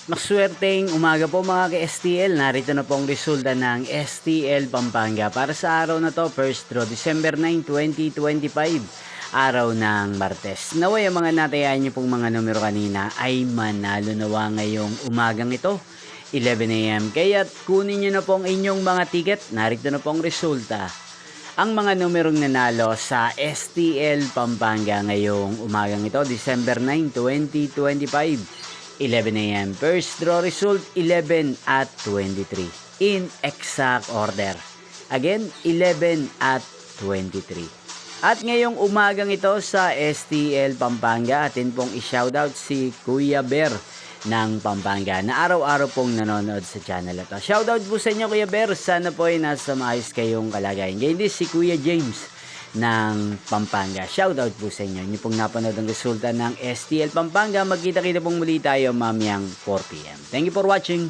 Maswerteng umaga po mga ka-STL. Narito na po ang resulta ng STL Pampanga para sa araw na to, first draw, December 9, 2025, araw ng Martes. Naway ang mga natayan niyo pong mga numero kanina ay manalo nawa ngayong umagang ito, 11 AM. Kaya kunin niyo na po ang inyong mga ticket. Narito na po ang resulta. Ang mga numerong nanalo sa STL Pampanga ngayong umagang ito, December 9, 2025. 11 AM. First draw result, 11 at 23. In exact order. Again, 11 at 23. At ngayong umagang ito sa STL Pampanga, atin pong i-shoutout si Kuya Bear ng Pampanga na araw-araw pong nanonood sa channel ito. Shoutout po sa inyo Kuya Bear. Sana po ay nasa maayos kayong kalagayan. Ngayon din si Kuya James ng Pampanga. Shoutout po sa inyo. Inyo pong napanood ang resulta ng STL Pampanga. Magkita-kita pong muli tayo mamayang 4 PM. Thank you for watching.